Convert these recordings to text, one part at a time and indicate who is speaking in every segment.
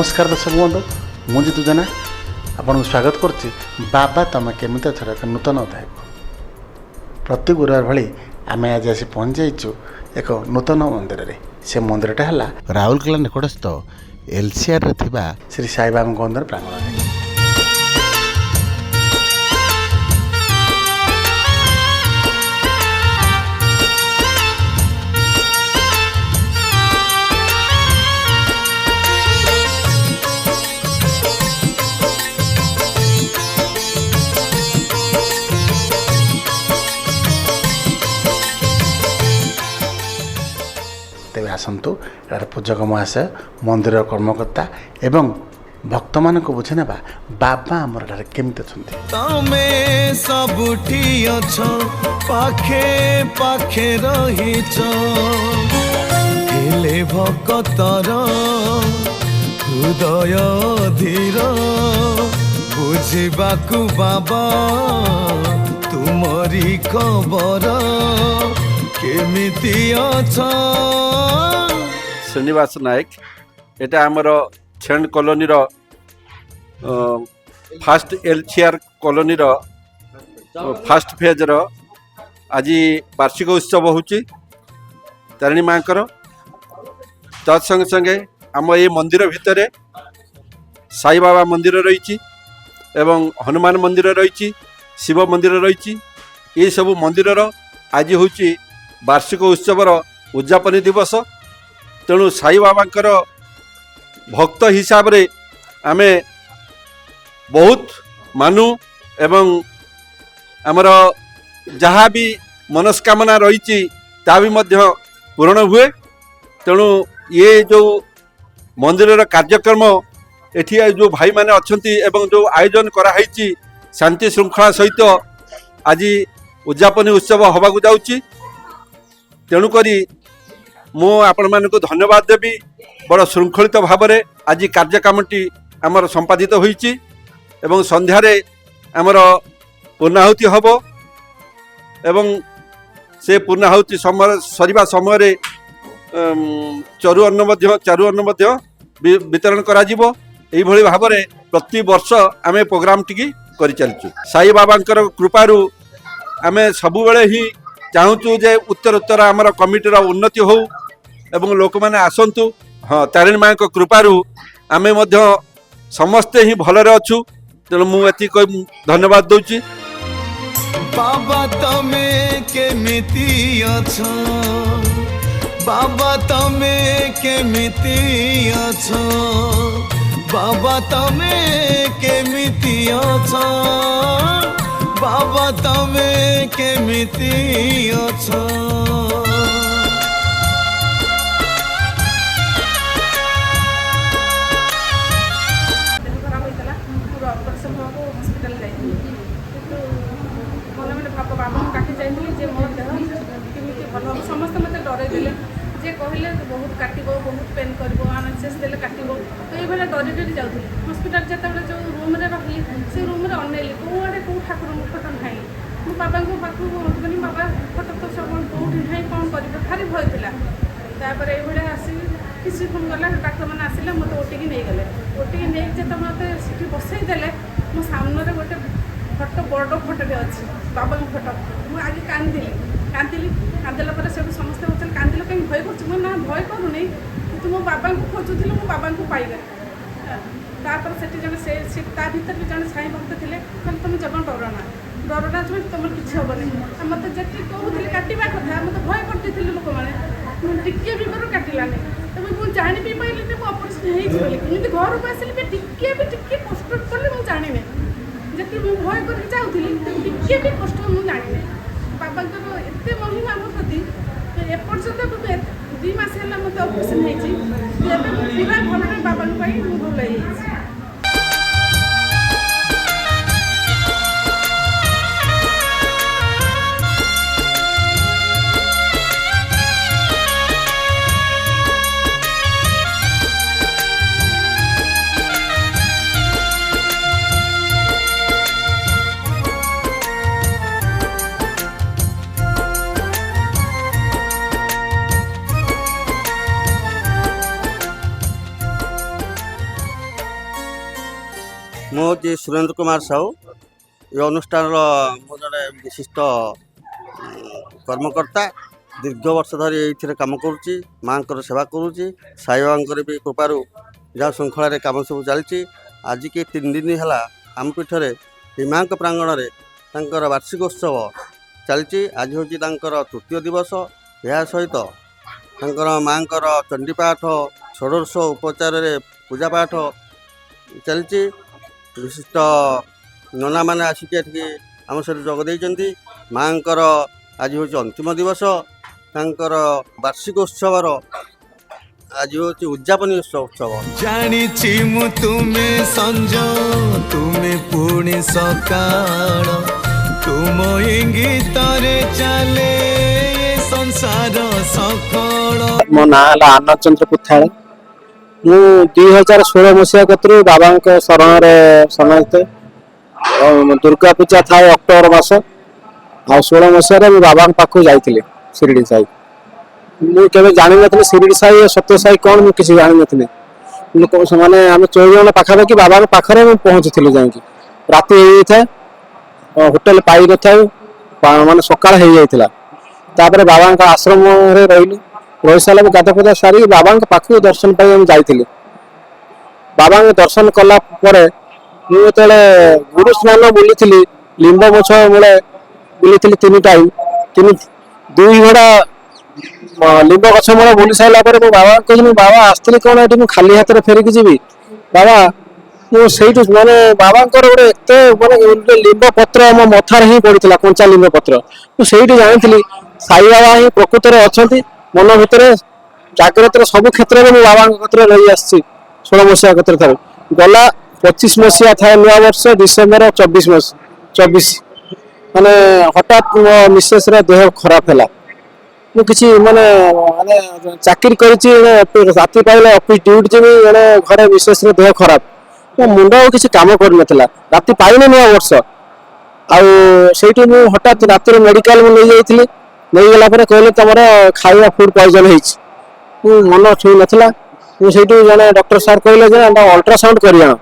Speaker 1: नमस्कार दर्शक बंधु मुझे जितु जेना आपन स्वागत करछि बाबा तुम केमिति अछ एक नूतन अध्याय प्रति गुरुवार भली आम आज आसी पहुँच जाइछु एक नूतन मंदिर रे से मंदिरटा है राउरकेला निकटस्थ एलसीआर श्री साई बाबा मंदिर प्रांगण। तेज आसतु यार पूजक महाशय मंदिर कर्मकर्ता एवं भक्त मान को बुझे ना बाबा आमर केमती अच्छा
Speaker 2: तमे सबुठी अछ पाखे पाखे रहिछ हेले भक्तर हृदय धीर बुझिबाकु बाबा तुमरी खबर केमिति अच्छा।
Speaker 3: श्रीनिवास नायक एटा आमर छेंड कॉलोनी रो फास्ट एलसीआर कॉलोनी रो फास्ट फेज रो आज वार्षिक उत्सव होची तारिणी मांकर तत्संगे संगे आम ये मंदिर भितर साई बाबा मंदिर रही एवं हनुमान मंदिर रही शिव मंदिर रही ये सब मंदिर आज होची वार्षिक उत्सवर उद्यापन दिवस तेणु साई बाबांकर भक्त हिसाब रे आमे बहुत मानु एवं आमर जहाँ भी मनस्कामना रही ता भी मध्य पूर्ण हुए। तेणु ये जो मंदिर कार्यक्रम एठी जो भाई माने अच्छी एवं जो आयोजन कराई शांति श्रृंखला सहित आज उद्यापन उत्सव हवाक जाउची। तेणुकरी मु आपण मानक धन्यवाद देवी बड़ श्रृंखलित भाव में आज कार्यक्रमटी आमर संपादित होईची एवं संध्यारे आमर पूर्णाहुति हब एवं से पूर्णाहुति समय सरिबा समय चारु अन्न वितरण करा जिवो। एई भली भाव में प्रति वर्ष आम प्रोग्राम टी करि चलचु। साई बाबांकर कृपारू आमे सबु बेले ही चाहूँ जे उत्तर उत्तर आमर कमिटीर उन्नति हो एवं लोक मैंने आसतु। हाँ तारिणी माँ कृपारू आमे मध्य समस्ते ही भलरे अच्छु तेणु मुझे धन्यवाद दूची।
Speaker 2: बाबा तमे केमिति अछ बाबा तमे केमिति अछ बाबा तमे केमिति अछ बाबा तमे केमिति अछ।
Speaker 4: समस्त मत डर देले जे कहले बहुत काटब बहुत पेन कर अनएक्सेस देले काटब तो ये डरी डरी जाऊँ हस्पिटाल जिते जो रूम रही से रूम अनेली कौड़े कौ ठाकुर मुखत ना मो बाबा पाखक कहली बाबा फट तो सब कौटी ना कौन कर भारी भय था ये आसी किसी गला डाक्तर मैंने आसिले मत ओटिकी नहीं गले ओटिकी नहीं जिते मत सीटी बसईदे मो सामने गोटे फटो बड़ फटोटे अच्छी बाबा फटो मुझे आगे कांदिली कांदेला सब समस्ते पचार कांदिल कहीं भय कर ना भय करूनी कि मो बाबा को खोजुल मो बाबा को पाइबे से जन ता भर भी जन साई भक्त थे कहते तुम जमा डरना जो तुम किसी हेनी मत जी कहते काटा कथा मत भय करते लोक मैंने टिके भी मोर काटानी तब मुझे जानी भी पाइली मुझे ऑपरेशन होती घर को आसिली भी टिके कष्ट कले मुझे जानी जी मुझे भय कर जाऊँगी टिके भी कष्ट मुझे जानी बाबा एत महिमा मो प्रति एपर्यंत 2 मास है मत ऑपरेशन होती पूरा भल बाबा भल
Speaker 5: ମୁଁ ହେଉଛି ସୁରେନ୍ଦ୍ର କୁମାର ସାହୁ। ଏ ଅନୁଷ୍ଠାନର ମୁଁ ଜଣେ ବିଶିଷ୍ଟ କର୍ମକର୍ତ୍ତା। ଦୀର୍ଘ ବର୍ଷ ଧରି ଏଇଥିରେ କାମ କରୁଛି, ମାଆଙ୍କର ସେବା କରୁଛି। ସାଇବାବାଙ୍କର ବି କୃପାରୁ ଯାହା ଶୃଙ୍ଖଳାରେ କାମ ସବୁ ଚାଲିଛି। ଆଜିକି 3 ଦିନ ହେଲା ଆମ ପୀଠରେ এই ମାଆଙ୍କ ପ୍ରାଙ୍ଗଣରେ ତାଙ୍କର ବାର୍ଷିକ ଉତ୍ସବ ଚାଲିଛି। ଆଜି ହେଉଛି ତାଙ୍କର ତୃତୀୟ ଦିବସ। ଏହା ସହିତ ତାଙ୍କର ମାଆଙ୍କର ଚଣ୍ଡୀପାଠ, ଷୋଡ଼ଶ ଉପଚାରରେ ପୂଜାପାଠ ଚାଲିଛି। ବିଶିଷ୍ଟ ନନାମାନେ ଆସିକି ଏଠିକି ଆମ ସହିତ ଯୋଗ ଦେଇଛନ୍ତି। ମାଆଙ୍କର ଆଜି ହେଉଛି ଅନ୍ତିମ ଦିବସ। ତାଙ୍କର ବାର୍ଷିକ ଉତ୍ସବର ଆଜି ହେଉଛି ଉଦ୍ଯାପନୀ ଉତ୍ସବ।
Speaker 2: ଜାଣିଛି ମୁଁ ତୁମେ ସଞ୍ଜ ତୁମେ ପୁଣି ସକାଳ, ତୁମ ଇଙ୍ଗିତରେ ଚାଲେ ଏ ସଂସାର ସକଳ।
Speaker 6: ମୋ ନାଁ ହେଲା ଆନନ୍ଦ ଚନ୍ଦ୍ର ପୁଥାଳ। ମୁଁ 2016 ମସିହା କତରୁ ବାବାଙ୍କ ଶରଣରେ ସମାହିତ। ଦୁର୍ଗା ପୂଜା ଥାଏ ଅକ୍ଟୋବର ମାସ, ଆଉ 16 ମସିହାରେ ମୁଁ ବାବାଙ୍କ ପାଖକୁ ଯାଇଥିଲି ଶିରିଡି ସାହି। ମୁଁ କେବେ ଜାଣିନଥିଲି ଶିରିଡି ସାହି ସତ୍ୟ ସାହି କ'ଣ, ମୁଁ କିଛି ଜାଣିନଥିଲି। ମାନେ ଆମେ 14 ଜଣ ପାଖାପାଖି ବାବାଙ୍କ ପାଖରେ ମୁଁ ପହଞ୍ଚିଥିଲି। ଯାଇକି ରାତି ହେଇଯାଇଥାଏ, ହୋଟେଲ ପାଇନଥାଉ, ମାନେ ସକାଳ ହେଇଯାଇଥିଲା। ତାପରେ ବାବାଙ୍କ ଆଶ୍ରମରେ ରହିଲୁ। ରହିସାରିଲା ପରେ ଗାଧା ଫାଧା ସାରି ବାବାଙ୍କ ପାଖକୁ ଦର୍ଶନ ପାଇଁ ଆମେ ଯାଇଥିଲି। ବାବାଙ୍କ ଦର୍ଶନ କଲା ପରେ ମୁଁ ଯେତେବେଳେ ଗୁରୁ ସ୍ନାନ ବୁଲିଥିଲି, ଲିମ୍ବ ଗଛ ମୂଳେ ବୁଲିଥିଲି 3 ଟାଇମ୍। 2 ଘୋଡ଼ା ଲିମ୍ବ ଗଛ ମୂଳେ ବୁଲି ସାରିଲା ପରେ ମୁଁ ବାବା କହିଲି, ବାବା ଆସିଥିଲି କ'ଣ ଏଠି ମୁଁ ଖାଲି ହାତରେ ଫେରିକି ଯିବି? ବାବା ମୁଁ ସେଇଠୁ ମାନେ ବାବାଙ୍କର ଗୋଟେ ଏତେ ମାନେ ଲିମ୍ବ ପତ୍ର ଆମ ମଥାରେ ହିଁ ପଡ଼ିଥିଲା, କଞ୍ଚା ଲିମ୍ବ ପତ୍ର। ମୁଁ ସେଇଠି ଜାଣିଥିଲି ସାଇ ବାବା ହିଁ ପ୍ରକୃତରେ ଅଛନ୍ତି। ମନ ଭିତରେ ଜାଗ୍ରତରେ ସବୁ କ୍ଷେତ୍ରରେ ମୁଁ ବାବାଙ୍କ କତିରେ ରହି ଆସିଛି। 16 ମସିହା କତିରେ ଥରେ ଗଲା। 25 ମସିହା ଥାଏ ନୂଆ ବର୍ଷ, ଡିସେମ୍ବର 24 ମାନେ ହଠାତ୍ ମୋ ମିସେସ୍ର ଦେହ ଖରାପ ହେଲା। ମୁଁ କିଛି ମାନେ ଚାକିରି କରିଛି, ରାତି ପାଇଲେ ଅଫିସ ଡ୍ୟୁଟି ଯିବି, ଘରେ ମିସେସ୍ର ଦେହ ଖରାପ। ମୋ ମୁଣ୍ଡ ଆଉ କିଛି କାମ କରିନଥିଲା। ରାତି ପାଇଲେ ନୂଆ ବର୍ଷ, ଆଉ ସେଇଠି ମୁଁ ହଠାତ୍ ରାତିରେ ମେଡ଼ିକାଲ ମୁଁ ନେଇଯାଇଥିଲି। ନେଇଗଲା ପରେ କହିଲେ ତମର ଖାଇବା ଫୁଡ୍ ପଏଜନ୍ ହେଇଛି। ମୁଁ ମନ ଛୁଇଁ ନଥିଲା। ମୁଁ ସେଇଠୁ ଜଣେ ଡକ୍ଟର ସାର୍ କହିଲେ ଯେ ଅଲ୍ଟ୍ରାସାଉଣ୍ଡ କରି ଆଣ।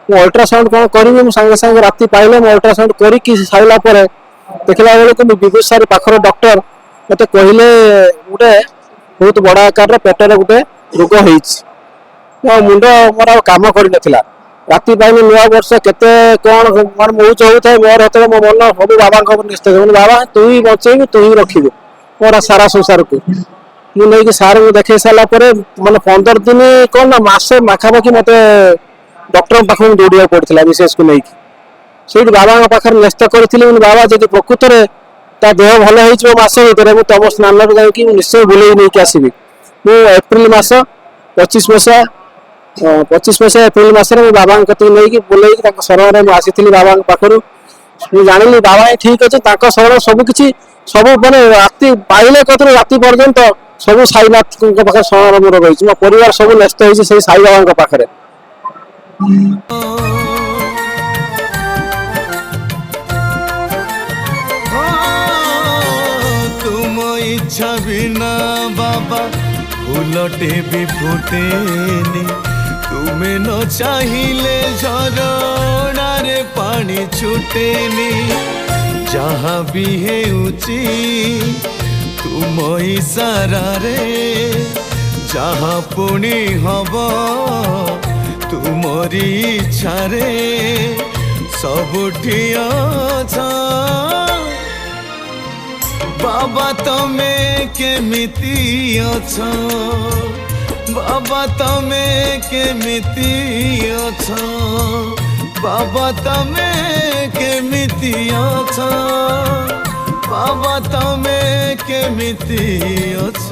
Speaker 6: ମୁଁ ଅଲ୍ଟ୍ରାସାଉଣ୍ଡ କ'ଣ କରିବି? ମୁଁ ସାଙ୍ଗେ ସାଙ୍ଗେ ରାତି ପାଇଲେ ମୁଁ ଅଲ୍ଟ୍ରାସାଉଣ୍ଡ କରିକି ସାରିଲା ପରେ ଦେଖିଲା ବେଳକୁ ମୁଁ ବିଭୂତି ସାର୍ ପାଖର ଡକ୍ଟର ମୋତେ କହିଲେ ଗୋଟେ ବହୁତ ବଡ଼ ଆକାରର ପେଟରେ ଗୋଟେ ରୋଗ ହେଇଛି। ମୋ ମୁଣ୍ଡ ମୋର ଆଉ କାମ କରିନଥିଲା। ରାତି ପାଇଲେ ନୂଆ ବର୍ଷ, କେତେ କ'ଣ ମାନେ ମଉଜ ହେଉଥାଏ ମୋର। ହେତେବେଳେ ମୋ ମନ ସବୁ ବାବାଙ୍କ ଉପରେ ନିସ୍ତେଜ। ବାବା ତୁ ହିଁ ବଞ୍ଚେଇବୁ, ତୁ ହିଁ ରଖିବୁ ମୋର ସାରା ସଂସାରକୁ। ମୁଁ ନେଇକି ସାର୍ଙ୍କୁ ଦେଖେଇ ସାରିଲା ପରେ ମାନେ 15 ଦିନ କ'ଣ ନା ମାସେ ପାଖାପାଖି ମୋତେ ଡକ୍ଟରଙ୍କ ପାଖକୁ ଦୌଡ଼ିବାକୁ ପଡ଼ିଥିଲା ମିସେସ୍କୁ ନେଇକି। ସେଇଠି ବାବାଙ୍କ ପାଖରେ ନ୍ୟସ୍ତ କରିଥିଲି। ବାବା ଯଦି ପ୍ରକୃତରେ ତା ଦେହ ଭଲ ହେଇଯିବ ମାସ ଭିତରେ, ମୁଁ ତମ ସ୍ନାନରେ ଯାଇକି ନିଶ୍ଚୟ ବୁଲେଇ ନେଇକି ଆସିବି। ମୁଁ ଏପ୍ରିଲ ମାସ 25 ମସିହା ଏପ୍ରିଲ ମାସରେ ମୁଁ ବାବାଙ୍କ କତିକି ନେଇକି ବୁଲେଇକି ତାଙ୍କ ଶରଣରେ ମୁଁ ଆସିଥିଲି ବାବାଙ୍କ ପାଖରୁ। ମୁଁ ଜାଣିଲି ବାବା ହିଁ ଠିକ୍ ଅଛି। ତାଙ୍କ ଶରଣ ସବୁ କିଛି ସବୁ ମାନେ ରାତି ପାଇଲେ କତରୁ ରାତି ପର୍ଯ୍ୟନ୍ତ ସବୁ ସାଇନାଥଙ୍କ ପାଖରେ ଶରଣ ମୋର ରହିଛି। ମୋ ପରିବାର ସବୁ ନ୍ୟସ୍ତ ହେଇଛି ସେଇ ସାଇ ବାବାଙ୍କ ପାଖରେ।
Speaker 2: ତୁମ ଇଚ୍ଛା ବିନା ବାବା ଫୁଲଟେ ବି ଫୁଟେନି, ତୁମେ ନ ଚାହିଁଲେ ଝରଣାରେ ପାଣି ଛୁଟେନି। ଯାହା ବି ହେଉଛି ତୁମ ଇଶାରାରେ, ଯାହା ପୁଣି ହବ ତୁମରି ଇଚ୍ଛାରେ। ସବୁଠି ଅଛ ବାବା, ତମେ କେମିତି ଅଛ? ବାବା ତମେ କେମିତି ଅଛ? ବାବା ତମେ କେମିତି ଅଛ? ବାବା ତମେ କେମିତି ଅଛ?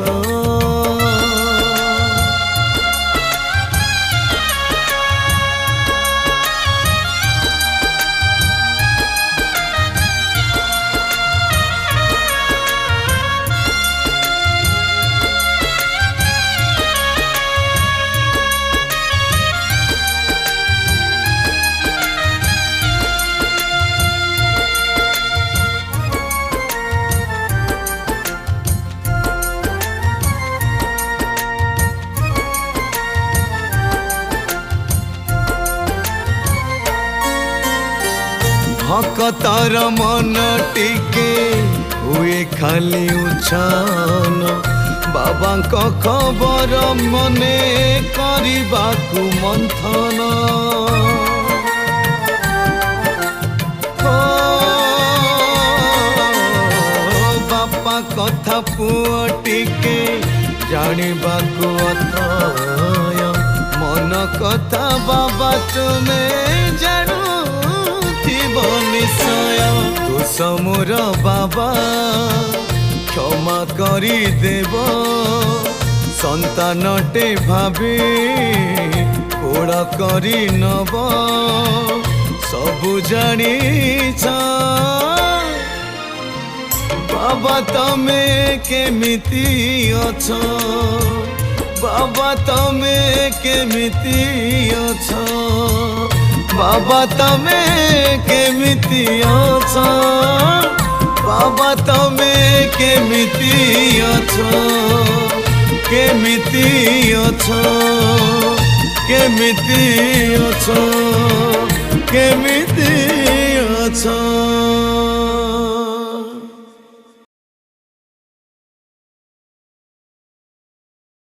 Speaker 2: तार मन टिके हुए खाली उछान बाबा खबर मने करबाकू मंथन बापा कथा पुआ टिके जानिबाकू अथय मन कथा बाबा तुमे जानू निश्चय तू समूर बाबा क्षमा करी देव संतानटे भाभी कोड़ा करी नब सबु जानी बाबा तमे केमिति अछ बाबा तमे केमिति अछ बाबा तमे केमिति अछ बाबा तमे केमिति अछ केमिति अछ केमिति अछ केमिति अछ।